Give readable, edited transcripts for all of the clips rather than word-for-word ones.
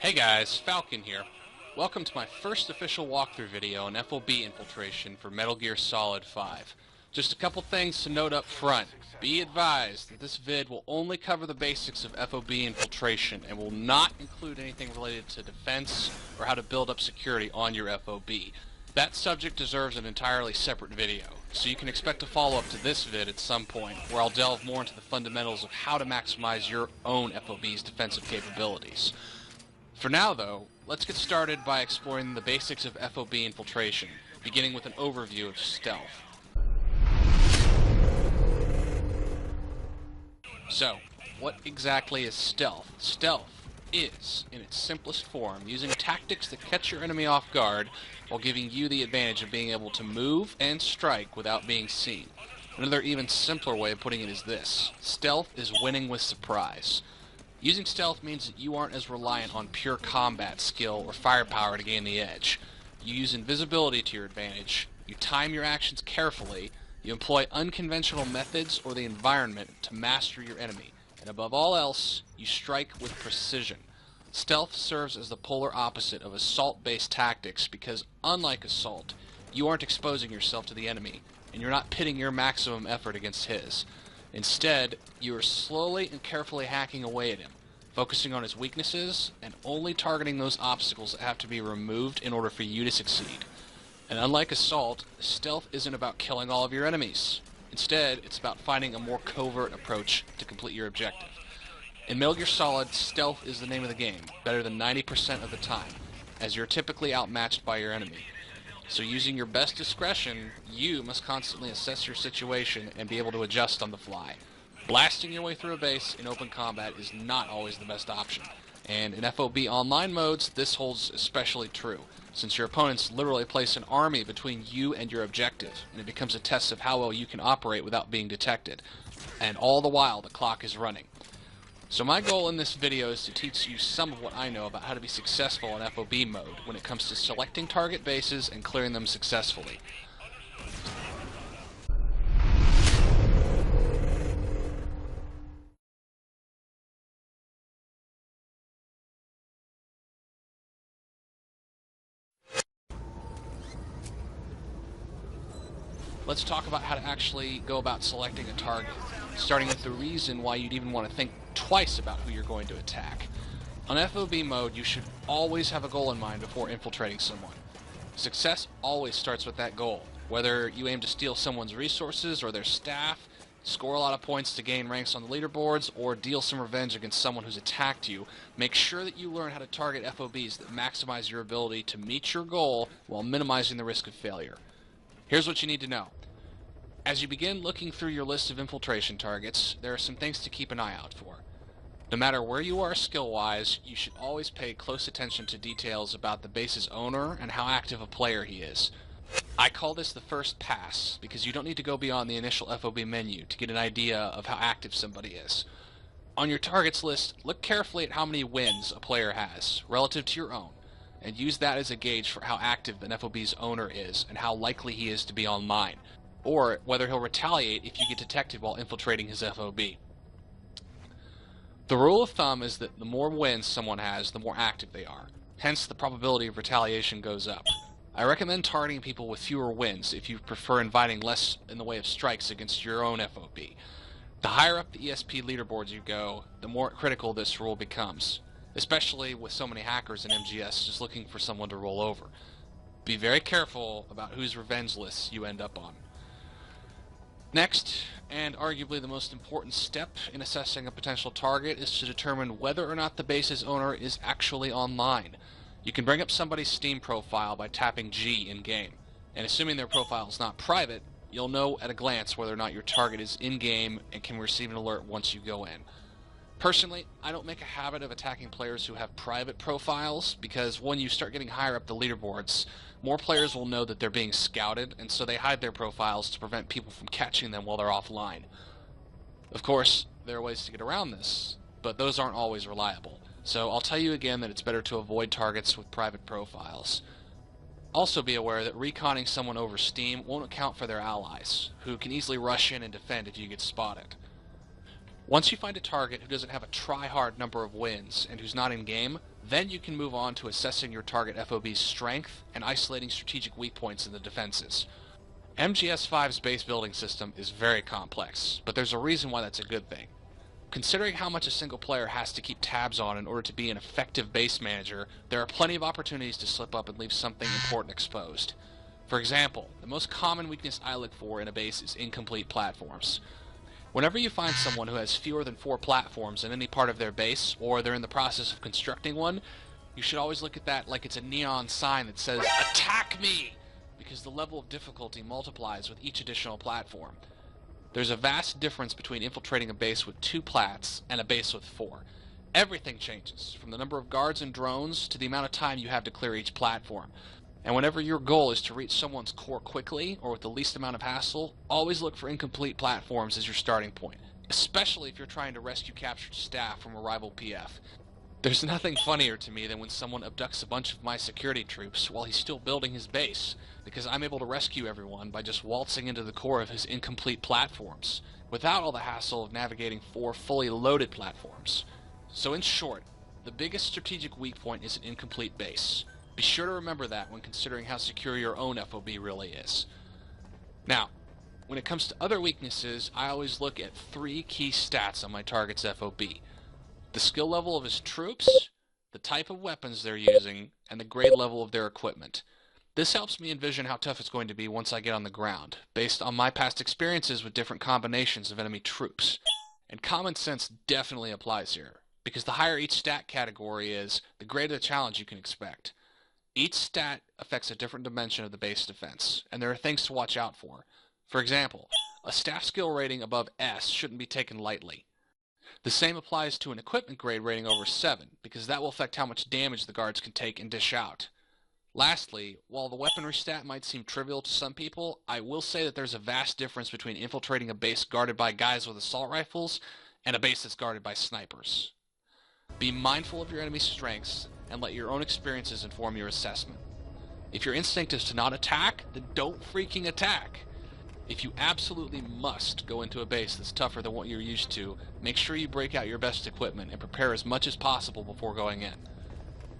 Hey guys, Falcon here. Welcome to my first official walkthrough video on FOB Infiltration for Metal Gear Solid 5. Just a couple things to note up front. Be advised that this vid will only cover the basics of FOB Infiltration and will not include anything related to defense or how to build up security on your FOB. That subject deserves an entirely separate video, so you can expect a follow-up to this vid at some point where I'll delve more into the fundamentals of how to maximize your own FOB's defensive capabilities. For now, though, let's get started by exploring the basics of FOB infiltration, beginning with an overview of stealth. So, what exactly is stealth? Stealth is, in its simplest form, using tactics that catch your enemy off guard while giving you the advantage of being able to move and strike without being seen. Another even simpler way of putting it is this: stealth is winning with surprise. Using stealth means that you aren't as reliant on pure combat skill or firepower to gain the edge. You use invisibility to your advantage, you time your actions carefully, you employ unconventional methods or the environment to master your enemy, and above all else, you strike with precision. Stealth serves as the polar opposite of assault-based tactics because, unlike assault, you aren't exposing yourself to the enemy, and you're not pitting your maximum effort against his. Instead, you are slowly and carefully hacking away at him, focusing on his weaknesses and only targeting those obstacles that have to be removed in order for you to succeed. And unlike assault, stealth isn't about killing all of your enemies. Instead, it's about finding a more covert approach to complete your objective. In Metal Gear Solid, stealth is the name of the game, better than 90% of the time, as you're typically outmatched by your enemy. So using your best discretion, you must constantly assess your situation and be able to adjust on the fly. Blasting your way through a base in open combat is not always the best option, and in FOB online modes this holds especially true, since your opponents literally place an army between you and your objective, and it becomes a test of how well you can operate without being detected, and all the while the clock is running. So my goal in this video is to teach you some of what I know about how to be successful in FOB mode when it comes to selecting target bases and clearing them successfully. Let's talk about how to actually go about selecting a target, starting with the reason why you'd even want to think twice about who you're going to attack. On FOB mode, you should always have a goal in mind before infiltrating someone. Success always starts with that goal. Whether you aim to steal someone's resources or their staff, score a lot of points to gain ranks on the leaderboards, or deal some revenge against someone who's attacked you, make sure that you learn how to target FOBs that maximize your ability to meet your goal while minimizing the risk of failure. Here's what you need to know. As you begin looking through your list of infiltration targets, there are some things to keep an eye out for. No matter where you are skill-wise, you should always pay close attention to details about the base's owner and how active a player he is. I call this the first pass, because you don't need to go beyond the initial FOB menu to get an idea of how active somebody is. On your targets list, look carefully at how many wins a player has, relative to your own, and use that as a gauge for how active an FOB's owner is and how likely he is to be online, or whether he'll retaliate if you get detected while infiltrating his FOB. The rule of thumb is that the more wins someone has, the more active they are. Hence, the probability of retaliation goes up. I recommend targeting people with fewer wins if you prefer inviting less in the way of strikes against your own FOB. The higher up the ESP leaderboards you go, the more critical this rule becomes, especially with so many hackers in MGS just looking for someone to roll over. Be very careful about whose revenge lists you end up on. Next, and arguably the most important step in assessing a potential target, is to determine whether or not the base's owner is actually online. You can bring up somebody's Steam profile by tapping G in-game, and assuming their profile is not private, you'll know at a glance whether or not your target is in-game and can receive an alert once you go in. Personally, I don't make a habit of attacking players who have private profiles, because when you start getting higher up the leaderboards, more players will know that they're being scouted, and so they hide their profiles to prevent people from catching them while they're offline. Of course, there are ways to get around this, but those aren't always reliable. So I'll tell you again that it's better to avoid targets with private profiles. Also be aware that reconning someone over Steam won't account for their allies, who can easily rush in and defend if you get spotted. Once you find a target who doesn't have a try-hard number of wins and who's not in-game, Then you can move on to assessing your target FOB's strength and isolating strategic weak points in the defenses. MGS5's base building system is very complex, but there's a reason why that's a good thing. Considering how much a single player has to keep tabs on in order to be an effective base manager, there are plenty of opportunities to slip up and leave something important exposed. For example, the most common weakness I look for in a base is incomplete platforms. Whenever you find someone who has fewer than 4 platforms in any part of their base, or they're in the process of constructing one, you should always look at that like it's a neon sign that says, "Attack me!" because the level of difficulty multiplies with each additional platform. There's a vast difference between infiltrating a base with 2 plats and a base with 4. Everything changes, from the number of guards and drones to the amount of time you have to clear each platform. And whenever your goal is to reach someone's core quickly, or with the least amount of hassle, always look for incomplete platforms as your starting point, especially if you're trying to rescue captured staff from a rival PF. There's nothing funnier to me than when someone abducts a bunch of my security troops while he's still building his base, because I'm able to rescue everyone by just waltzing into the core of his incomplete platforms, without all the hassle of navigating 4 fully loaded platforms. So in short, the biggest strategic weak point is an incomplete base. Be sure to remember that when considering how secure your own FOB really is. Now, when it comes to other weaknesses, I always look at 3 key stats on my target's FOB. The skill level of his troops, the type of weapons they're using, and the grade level of their equipment. This helps me envision how tough it's going to be once I get on the ground, based on my past experiences with different combinations of enemy troops. And common sense definitely applies here, because the higher each stat category is, the greater the challenge you can expect. Each stat affects a different dimension of the base defense, and there are things to watch out for. For example, a staff skill rating above S shouldn't be taken lightly. The same applies to an equipment grade rating over 7, because that will affect how much damage the guards can take and dish out. Lastly, while the weaponry stat might seem trivial to some people, I will say that there's a vast difference between infiltrating a base guarded by guys with assault rifles and a base that's guarded by snipers. Be mindful of your enemy's strengths and let your own experiences inform your assessment. If your instinct is to not attack, then don't freaking attack. If you absolutely must go into a base that's tougher than what you're used to, make sure you break out your best equipment and prepare as much as possible before going in.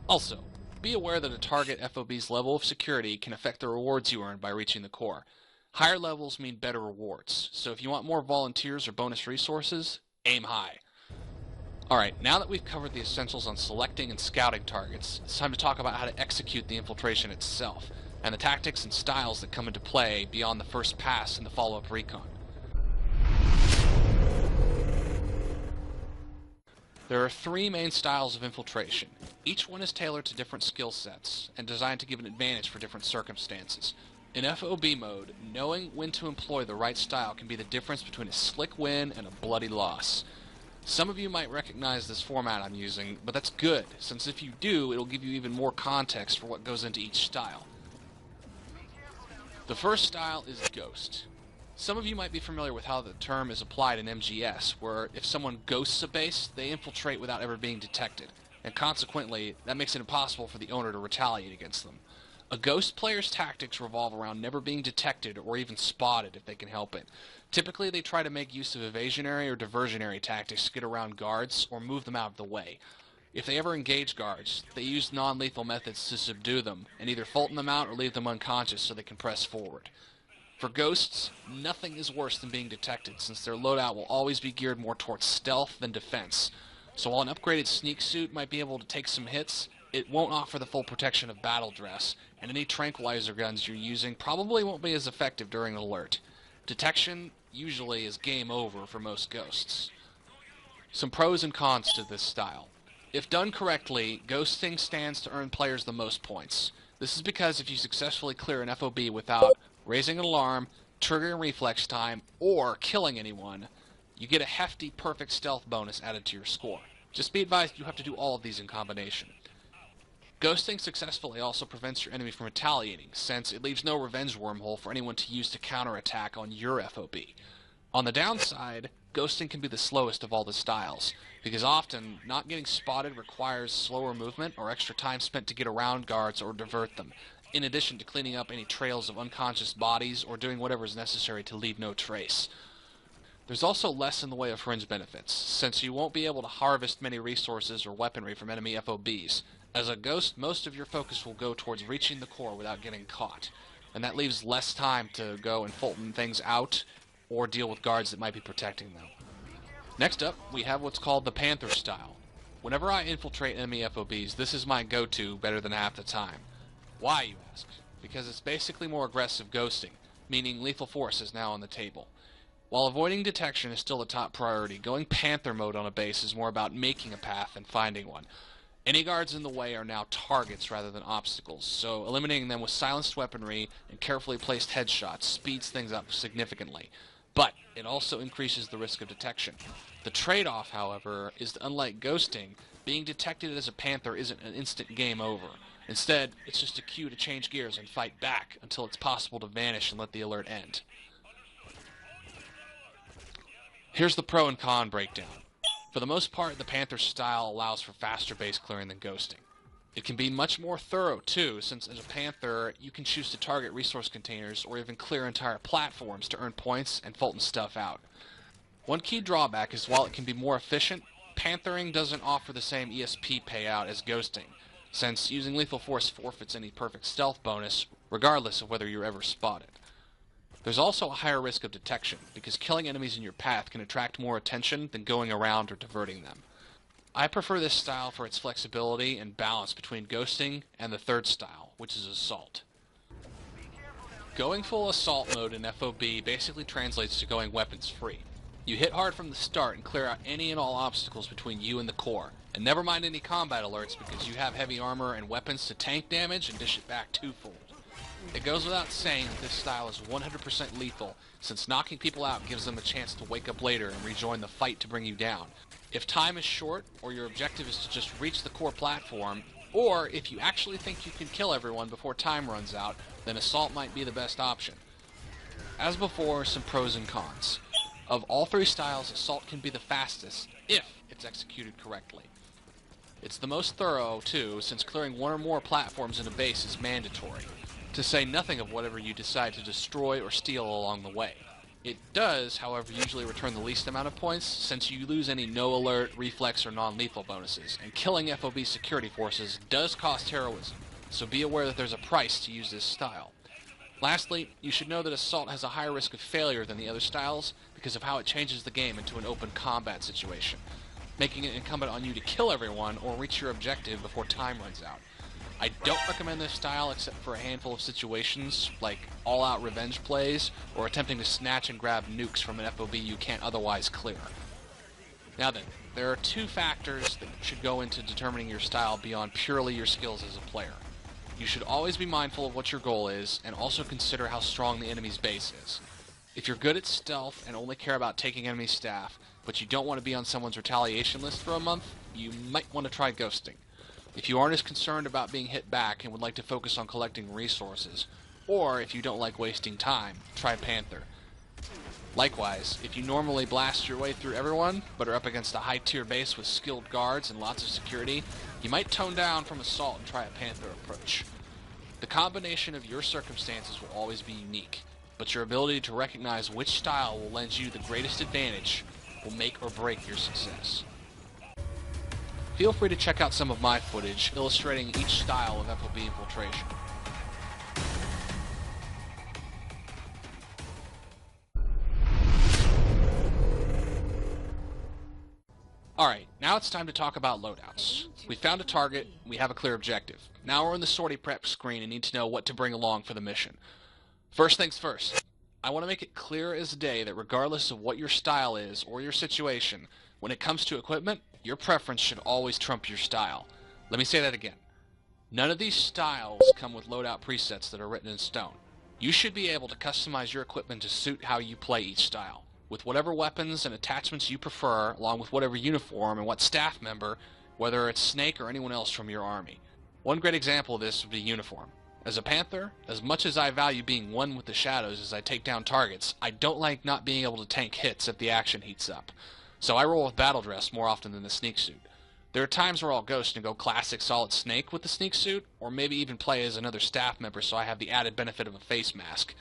Also, be aware that a target FOB's level of security can affect the rewards you earn by reaching the core. Higher levels mean better rewards, so if you want more volunteers or bonus resources, aim high. Alright, now that we've covered the essentials on selecting and scouting targets, it's time to talk about how to execute the infiltration itself, and the tactics and styles that come into play beyond the first pass and the follow-up recon. There are 3 main styles of infiltration. Each one is tailored to different skill sets, and designed to give an advantage for different circumstances. In FOB mode, knowing when to employ the right style can be the difference between a slick win and a bloody loss. Some of you might recognize this format I'm using, but that's good, since if you do, it'll give you even more context for what goes into each style. The first style is Ghost. Some of you might be familiar with how the term is applied in MGS, where if someone ghosts a base, they infiltrate without ever being detected, and consequently, that makes it impossible for the owner to retaliate against them. A ghost player's tactics revolve around never being detected or even spotted if they can help it. Typically, they try to make use of evasionary or diversionary tactics to get around guards or move them out of the way. If they ever engage guards, they use non-lethal methods to subdue them, and either Fulton them out or leave them unconscious so they can press forward. For ghosts, nothing is worse than being detected, since their loadout will always be geared more towards stealth than defense. So while an upgraded sneak suit might be able to take some hits, it won't offer the full protection of battle dress, and any tranquilizer guns you're using probably won't be as effective during an alert. Detection usually is game over for most ghosts. Some pros and cons to this style. If done correctly, ghosting stands to earn players the most points. This is because if you successfully clear an FOB without raising an alarm, triggering reflex time, or killing anyone, you get a hefty perfect stealth bonus added to your score. Just be advised you have to do all of these in combination. Ghosting successfully also prevents your enemy from retaliating, since it leaves no revenge wormhole for anyone to use to counterattack on your FOB. On the downside, ghosting can be the slowest of all the styles, because often, not getting spotted requires slower movement or extra time spent to get around guards or divert them, in addition to cleaning up any trails of unconscious bodies or doing whatever is necessary to leave no trace. There's also less in the way of fringe benefits, since you won't be able to harvest many resources or weaponry from enemy FOBs. As a ghost, most of your focus will go towards reaching the core without getting caught, and that leaves less time to go and Fulton things out or deal with guards that might be protecting them. Next up, we have what's called the Panther style. Whenever I infiltrate enemy FOBs, this is my go-to better than half the time. Why, you ask? Because it's basically more aggressive ghosting, meaning lethal force is now on the table. While avoiding detection is still the top priority, going Panther mode on a base is more about making a path than finding one. Any guards in the way are now targets rather than obstacles, so eliminating them with silenced weaponry and carefully placed headshots speeds things up significantly. But it also increases the risk of detection. The trade-off, however, is that unlike ghosting, being detected as a Panther isn't an instant game over. Instead, it's just a cue to change gears and fight back until it's possible to vanish and let the alert end. Here's the pro and con breakdown. For the most part, the Panther style allows for faster base clearing than ghosting. It can be much more thorough too, since as a Panther, you can choose to target resource containers or even clear entire platforms to earn points and Fulton stuff out. One key drawback is while it can be more efficient, Panthering doesn't offer the same ESP payout as ghosting, since using lethal force forfeits any perfect stealth bonus, regardless of whether you're ever spotted. There's also a higher risk of detection, because killing enemies in your path can attract more attention than going around or diverting them. I prefer this style for its flexibility and balance between ghosting and the third style, which is assault. Going full assault mode in FOB basically translates to going weapons free. You hit hard from the start and clear out any and all obstacles between you and the core, and never mind any combat alerts because you have heavy armor and weapons to tank damage and dish it back twofold. It goes without saying that this style is 100% lethal, since knocking people out gives them a chance to wake up later and rejoin the fight to bring you down. If time is short, or your objective is to just reach the core platform, or if you actually think you can kill everyone before time runs out, then assault might be the best option. As before, some pros and cons. Of all three styles, assault can be the fastest, if it's executed correctly. It's the most thorough, too, since clearing one or more platforms in a base is mandatory, to say nothing of whatever you decide to destroy or steal along the way. It does, however, usually return the least amount of points, since you lose any no alert, reflex, or non-lethal bonuses, and killing FOB security forces does cost heroism, so be aware that there's a price to use this style. Lastly, you should know that Assault has a higher risk of failure than the other styles because of how it changes the game into an open combat situation, making it incumbent on you to kill everyone or reach your objective before time runs out. I don't recommend this style except for a handful of situations, like all-out revenge plays, or attempting to snatch and grab nukes from an FOB you can't otherwise clear. Now then, there are two factors that should go into determining your style beyond purely your skills as a player. You should always be mindful of what your goal is, and also consider how strong the enemy's base is. If you're good at stealth and only care about taking enemy staff, but you don't want to be on someone's retaliation list for a month, you might want to try ghosting. If you aren't as concerned about being hit back and would like to focus on collecting resources, or if you don't like wasting time, try Panther. Likewise, if you normally blast your way through everyone, but are up against a high-tier base with skilled guards and lots of security, you might tone down from Assault and try a Panther approach. The combination of your circumstances will always be unique, but your ability to recognize which style will lend you the greatest advantage will make or break your success. Feel free to check out some of my footage illustrating each style of FOB infiltration. Alright, now it's time to talk about loadouts. We found a target, we have a clear objective. Now we're in the sortie prep screen and need to know what to bring along for the mission. First things first, I want to make it clear as day that regardless of what your style is or your situation, when it comes to equipment, your preference should always trump your style. Let me say that again. None of these styles come with loadout presets that are written in stone. You should be able to customize your equipment to suit how you play each style, with whatever weapons and attachments you prefer, along with whatever uniform and what staff member, whether it's Snake or anyone else from your army. One great example of this would be uniform. As a Panther, as much as I value being one with the shadows as I take down targets, I don't like not being able to tank hits if the action heats up. So I roll with battle dress more often than the sneak suit. There are times where I'll ghost and go classic solid Snake with the sneak suit, or maybe even play as another staff member so I have the added benefit of a face mask.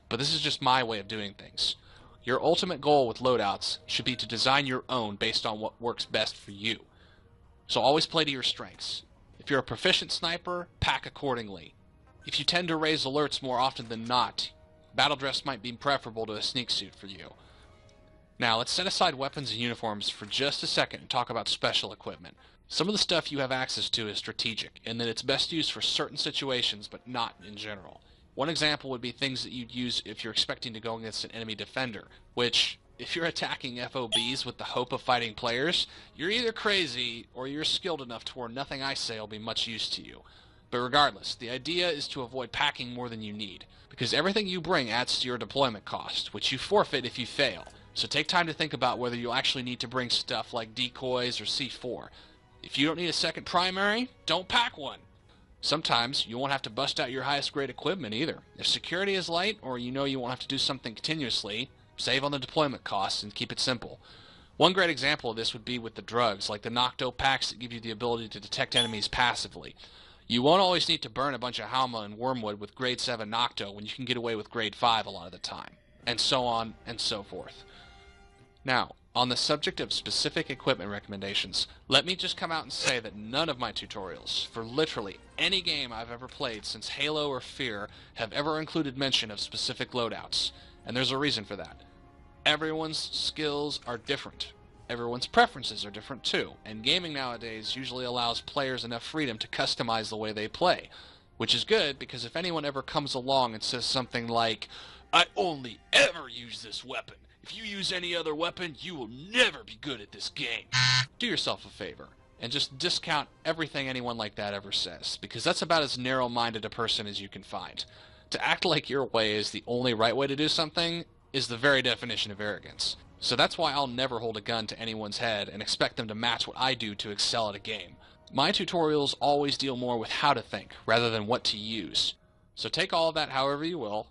But this is just my way of doing things. Your ultimate goal with loadouts should be to design your own based on what works best for you. So always play to your strengths. If you're a proficient sniper, pack accordingly. If you tend to raise alerts more often than not, battle dress might be preferable to a sneak suit for you. Now, let's set aside weapons and uniforms for just a second and talk about special equipment. Some of the stuff you have access to is strategic, in that it's best used for certain situations, but not in general. One example would be things that you'd use if you're expecting to go against an enemy defender, which, if you're attacking FOBs with the hope of fighting players, you're either crazy or you're skilled enough to where nothing I say will be much use to you. But regardless, the idea is to avoid packing more than you need, because everything you bring adds to your deployment cost, which you forfeit if you fail. So take time to think about whether you'll actually need to bring stuff like decoys or C4. If you don't need a second primary, don't pack one. Sometimes you won't have to bust out your highest grade equipment either. If security is light, or you know you won't have to do something continuously, save on the deployment costs and keep it simple. One great example of this would be with the drugs, like the Nocto packs that give you the ability to detect enemies passively. You won't always need to burn a bunch of Halma and Wormwood with grade 7 Nocto when you can get away with grade 5 a lot of the time. And so on and so forth. Now, on the subject of specific equipment recommendations, let me just come out and say that none of my tutorials, for literally any game I've ever played since Halo or Fear, have ever included mention of specific loadouts, and there's a reason for that. Everyone's skills are different. Everyone's preferences are different too, and gaming nowadays usually allows players enough freedom to customize the way they play, which is good because if anyone ever comes along and says something like, "I only ever use this weapon. If you use any other weapon, you will never be good at this game," do yourself a favor and just discount everything anyone like that ever says, because that's about as narrow-minded a person as you can find. To act like your way is the only right way to do something is the very definition of arrogance. So that's why I'll never hold a gun to anyone's head and expect them to match what I do to excel at a game. My tutorials always deal more with how to think rather than what to use. So take all of that however you will,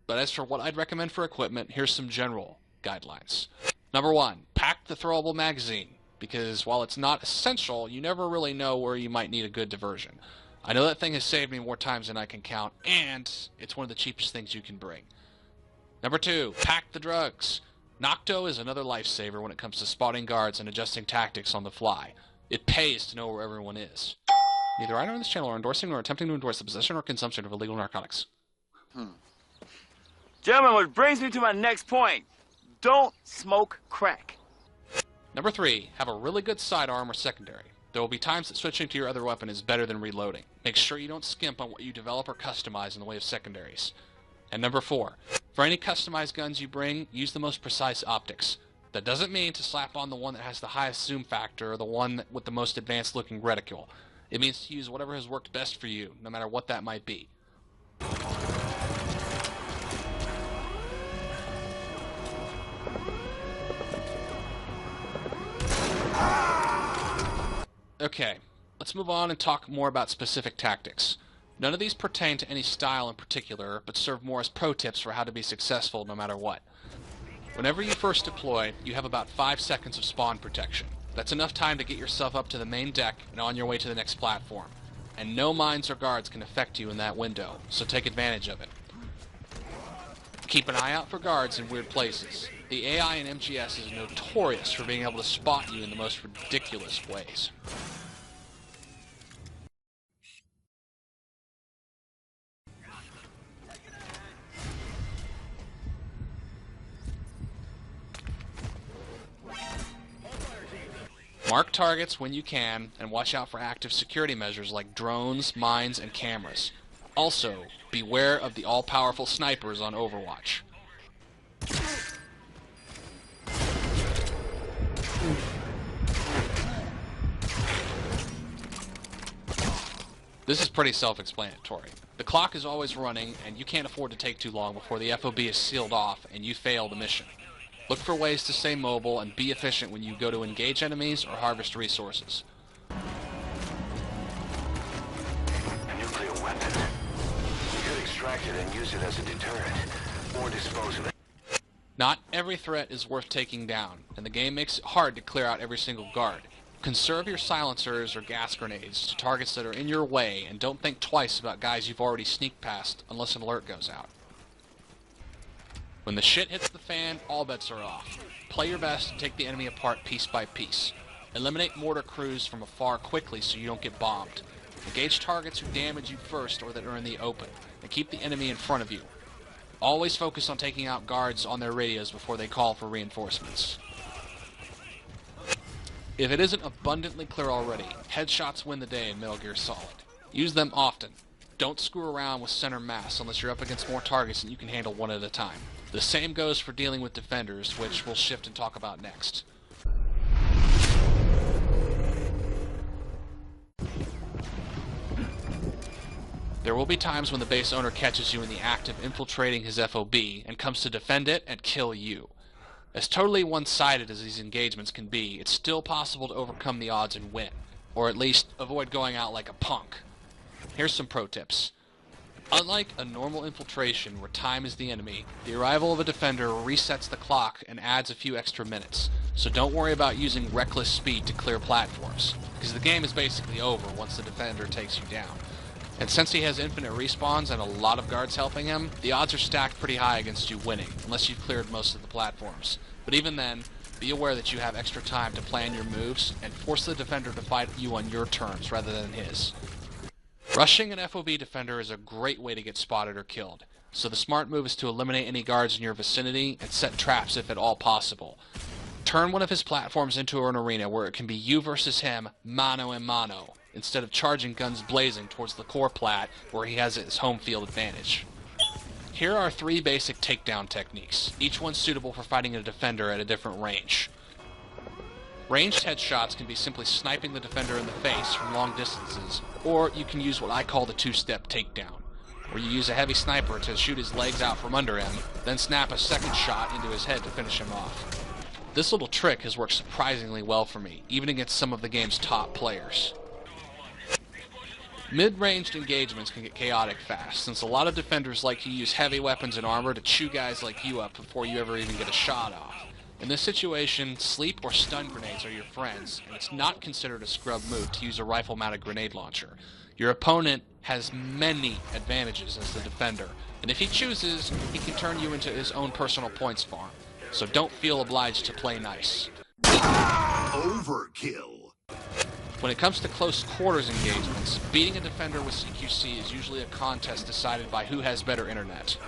but as for what I'd recommend for equipment, here's some general guidelines. Number 1, pack the throwable magazine, because while it's not essential, you never really know where you might need a good diversion. I know that thing has saved me more times than I can count, and it's one of the cheapest things you can bring. Number 2, pack the drugs. Nocto is another lifesaver when it comes to spotting guards and adjusting tactics on the fly. It pays to know where everyone is. Neither I nor this channel are endorsing nor attempting to endorse the possession or consumption of illegal narcotics. Gentlemen, which brings me to my next point. Don't smoke crack. Number 3, have a really good sidearm or secondary. There will be times that switching to your other weapon is better than reloading. Make sure you don't skimp on what you develop or customize in the way of secondaries. And number 4, for any customized guns you bring, use the most precise optics. That doesn't mean to slap on the one that has the highest zoom factor or the one with the most advanced looking reticule. It means to use whatever has worked best for you, no matter what that might be. Okay, let's move on and talk more about specific tactics. None of these pertain to any style in particular, but serve more as pro tips for how to be successful no matter what. Whenever you first deploy, you have about 5 seconds of spawn protection. That's enough time to get yourself up to the main deck and on your way to the next platform. And no mines or guards can affect you in that window, so take advantage of it. Keep an eye out for guards in weird places. The AI in MGS is notorious for being able to spot you in the most ridiculous ways. Mark targets when you can, and watch out for active security measures like drones, mines, and cameras. Also, beware of the all-powerful snipers on Overwatch. This is pretty self-explanatory. The clock is always running, and you can't afford to take too long before the FOB is sealed off and you fail the mission. Look for ways to stay mobile and be efficient when you go to engage enemies or harvest resources. A nuclear weapon. You could extract it and use it as a deterrent, or dispose of it. Not every threat is worth taking down, and the game makes it hard to clear out every single guard. Conserve your silencers or gas grenades to targets that are in your way, and don't think twice about guys you've already sneaked past unless an alert goes out. When the shit hits the fan, all bets are off. Play your best and take the enemy apart piece by piece. Eliminate mortar crews from afar quickly so you don't get bombed. Engage targets who damage you first or that are in the open, and keep the enemy in front of you. Always focus on taking out guards on their radios before they call for reinforcements. If it isn't abundantly clear already, headshots win the day in Metal Gear Solid. Use them often. Don't screw around with center mass unless you're up against more targets than you can handle one at a time. The same goes for dealing with defenders, which we'll shift and talk about next. There will be times when the base owner catches you in the act of infiltrating his FOB and comes to defend it and kill you. As totally one-sided as these engagements can be, it's still possible to overcome the odds and win, or at least avoid going out like a punk. Here's some pro tips. Unlike a normal infiltration where time is the enemy, the arrival of a defender resets the clock and adds a few extra minutes, so don't worry about using reckless speed to clear platforms, because the game is basically over once the defender takes you down. And since he has infinite respawns and a lot of guards helping him, the odds are stacked pretty high against you winning, unless you've cleared most of the platforms. But even then, be aware that you have extra time to plan your moves, and force the defender to fight you on your terms rather than his. Rushing an FOB defender is a great way to get spotted or killed, so the smart move is to eliminate any guards in your vicinity and set traps if at all possible. Turn one of his platforms into an arena where it can be you versus him, mano a mano, instead of charging guns blazing towards the core plat where he has his home field advantage. Here are 3 basic takedown techniques, each one suitable for fighting a defender at a different range. Ranged headshots can be simply sniping the defender in the face from long distances, or you can use what I call the 2-step takedown, where you use a heavy sniper to shoot his legs out from under him, then snap a second shot into his head to finish him off. This little trick has worked surprisingly well for me, even against some of the game's top players. Mid-ranged engagements can get chaotic fast, since a lot of defenders like to use heavy weapons and armor to chew guys like you up before you ever even get a shot off. In this situation, sleep or stun grenades are your friends, and it's not considered a scrub move to use a rifle-mounted grenade launcher. Your opponent has many advantages as the defender, and if he chooses, he can turn you into his own personal points farm. So don't feel obliged to play nice. Overkill. When it comes to close quarters engagements, beating a defender with CQC is usually a contest decided by who has better internet.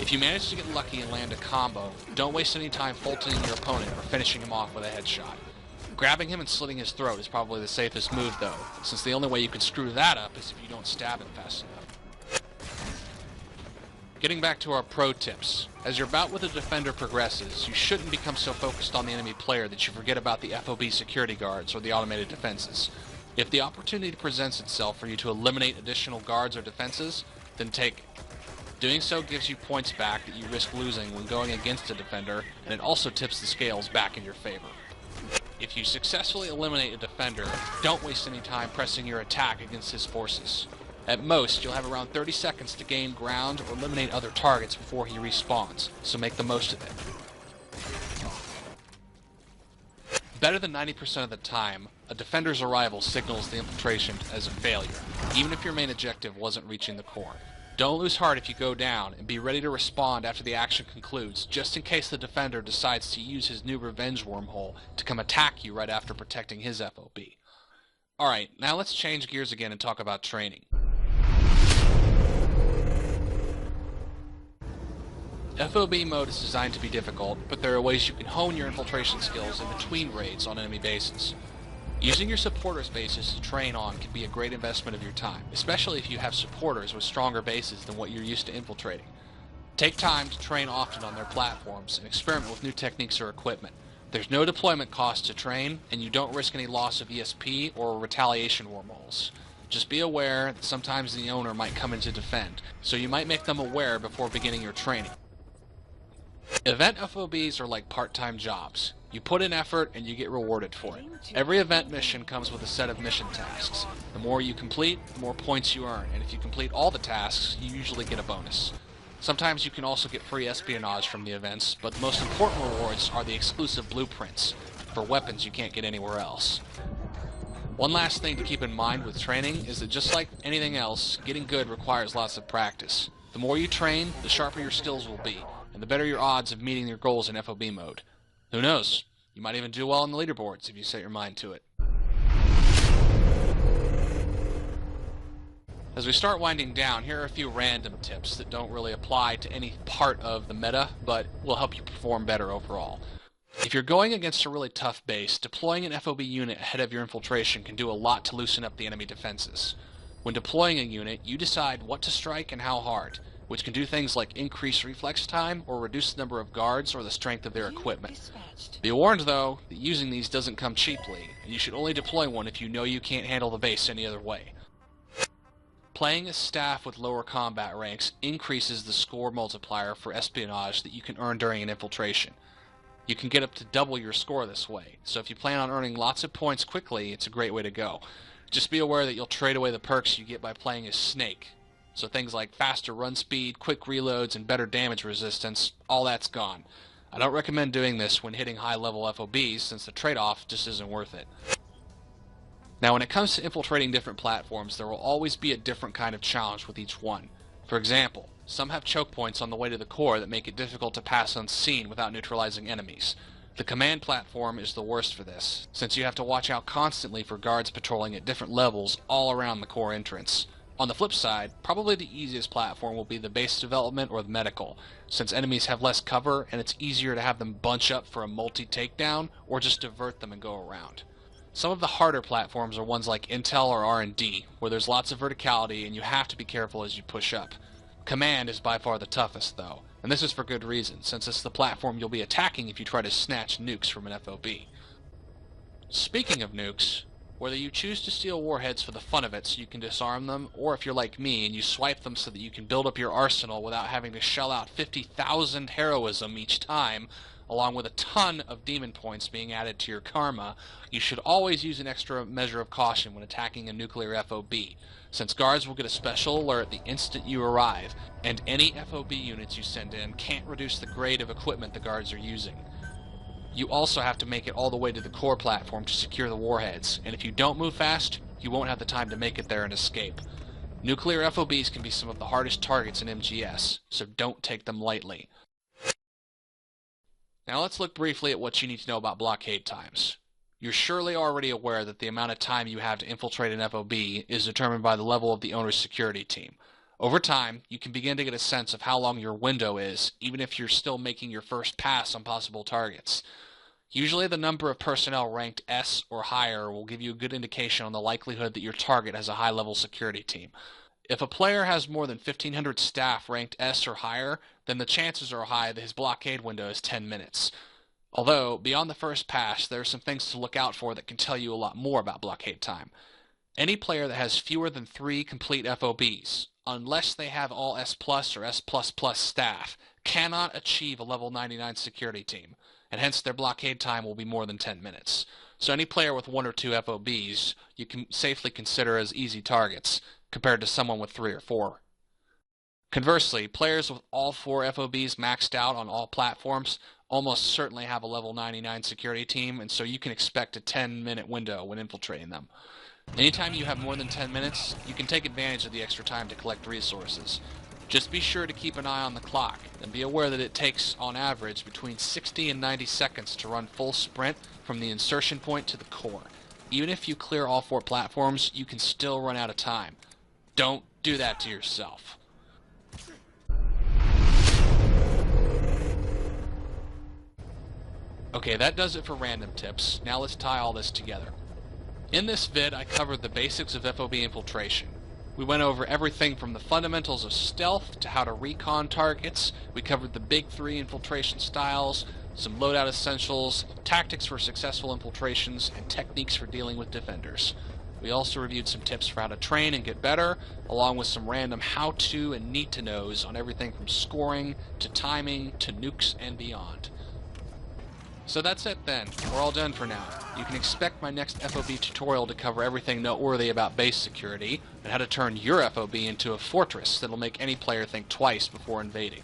If you manage to get lucky and land a combo, don't waste any time faulting your opponent or finishing him off with a headshot. Grabbing him and slitting his throat is probably the safest move though, since the only way you can screw that up is if you don't stab him fast enough. Getting back to our pro tips, as your bout with a defender progresses, you shouldn't become so focused on the enemy player that you forget about the FOB security guards or the automated defenses. If the opportunity presents itself for you to eliminate additional guards or defenses, then take it. Doing so gives you points back that you risk losing when going against a defender, and it also tips the scales back in your favor. If you successfully eliminate a defender, don't waste any time pressing your attack against his forces. At most, you'll have around 30 seconds to gain ground or eliminate other targets before he respawns, so make the most of it. Better than 90% of the time, a defender's arrival signals the infiltration as a failure, even if your main objective wasn't reaching the core. Don't lose heart if you go down, and be ready to respond after the action concludes, just in case the defender decides to use his new revenge wormhole to come attack you right after protecting his FOB. Alright, now let's change gears again and talk about training. FOB mode is designed to be difficult, but there are ways you can hone your infiltration skills in between raids on enemy bases. Using your supporters' bases to train on can be a great investment of your time, especially if you have supporters with stronger bases than what you're used to infiltrating. Take time to train often on their platforms and experiment with new techniques or equipment. There's no deployment cost to train, and you don't risk any loss of ESP or retaliation wormholes. Just be aware that sometimes the owner might come in to defend, so you might make them aware before beginning your training. Event FOBs are like part-time jobs. You put in effort and you get rewarded for it. Every event mission comes with a set of mission tasks. The more you complete, the more points you earn, and if you complete all the tasks, you usually get a bonus. Sometimes you can also get free espionage from the events, but the most important rewards are the exclusive blueprints for weapons you can't get anywhere else. One last thing to keep in mind with training is that just like anything else, getting good requires lots of practice. The more you train, the sharper your skills will be, and and the better your odds of meeting your goals in FOB mode. Who knows? You might even do well on the leaderboards if you set your mind to it. As we start winding down, here are a few random tips that don't really apply to any part of the meta, but will help you perform better overall. If you're going against a really tough base, deploying an FOB unit ahead of your infiltration can do a lot to loosen up the enemy defenses. When deploying a unit, you decide what to strike and how hard, which can do things like increase reflex time or reduce the number of guards or the strength of their equipment. Be warned, though, that using these doesn't come cheaply, and you should only deploy one if you know you can't handle the base any other way. Playing a staff with lower combat ranks increases the score multiplier for espionage that you can earn during an infiltration. You can get up to double your score this way, so if you plan on earning lots of points quickly, it's a great way to go. Just be aware that you'll trade away the perks you get by playing as Snake. So things like faster run speed, quick reloads, and better damage resistance, all that's gone. I don't recommend doing this when hitting high-level FOBs, since the trade-off just isn't worth it. Now, when it comes to infiltrating different platforms, there will always be a different kind of challenge with each one. For example, some have choke points on the way to the core that make it difficult to pass unseen without neutralizing enemies. The command platform is the worst for this, since you have to watch out constantly for guards patrolling at different levels all around the core entrance. On the flip side, probably the easiest platform will be the base development or the medical, since enemies have less cover and it's easier to have them bunch up for a multi-takedown or just divert them and go around. Some of the harder platforms are ones like Intel or R&D, where there's lots of verticality and you have to be careful as you push up. Command is by far the toughest though, and this is for good reason, since it's the platform you'll be attacking if you try to snatch nukes from an FOB. Speaking of nukes, whether you choose to steal warheads for the fun of it so you can disarm them, or if you're like me and you swipe them so that you can build up your arsenal without having to shell out 50,000 heroism each time, along with a ton of demon points being added to your karma, you should always use an extra measure of caution when attacking a nuclear FOB, since guards will get a special alert the instant you arrive, and any FOB units you send in can't reduce the grade of equipment the guards are using. You also have to make it all the way to the core platform to secure the warheads, and if you don't move fast, you won't have the time to make it there and escape. Nuclear FOBs can be some of the hardest targets in MGS, so don't take them lightly. Now let's look briefly at what you need to know about blockade times. You're surely already aware that the amount of time you have to infiltrate an FOB is determined by the level of the owner's security team. Over time, you can begin to get a sense of how long your window is, even if you're still making your first pass on possible targets. Usually the number of personnel ranked S or higher will give you a good indication on the likelihood that your target has a high-level security team. If a player has more than 1,500 staff ranked S or higher, then the chances are high that his blockade window is 10 minutes. Although, beyond the first pass, there are some things to look out for that can tell you a lot more about blockade time. Any player that has fewer than 3 complete FOBs, unless they have all S+ or S++ staff, cannot achieve a level 99 security team, and hence their blockade time will be more than 10 minutes. So any player with 1 or 2 FOBs you can safely consider as easy targets, compared to someone with 3 or 4. Conversely, players with all 4 FOBs maxed out on all platforms almost certainly have a level 99 security team, and so you can expect a 10-minute window when infiltrating them. Anytime you have more than 10 minutes, you can take advantage of the extra time to collect resources. Just be sure to keep an eye on the clock, and be aware that it takes, on average, between 60 and 90 seconds to run full sprint from the insertion point to the core. Even if you clear all 4 platforms, you can still run out of time. Don't do that to yourself. Okay, that does it for random tips. Now let's tie all this together. In this vid, I covered the basics of FOB infiltration. We went over everything from the fundamentals of stealth to how to recon targets. We covered the big 3 infiltration styles, some loadout essentials, tactics for successful infiltrations, and techniques for dealing with defenders. We also reviewed some tips for how to train and get better, along with some random how-to and need-to-knows on everything from scoring, to timing, to nukes, and beyond. So that's it then. We're all done for now. You can expect my next FOB tutorial to cover everything noteworthy about base security, and how to turn your FOB into a fortress that'll make any player think twice before invading.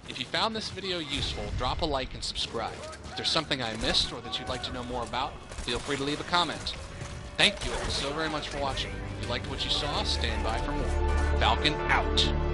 If you found this video useful, drop a like and subscribe. If there's something I missed or that you'd like to know more about, feel free to leave a comment. Thank you all so very much for watching. If you liked what you saw, stand by for more. Falcon out.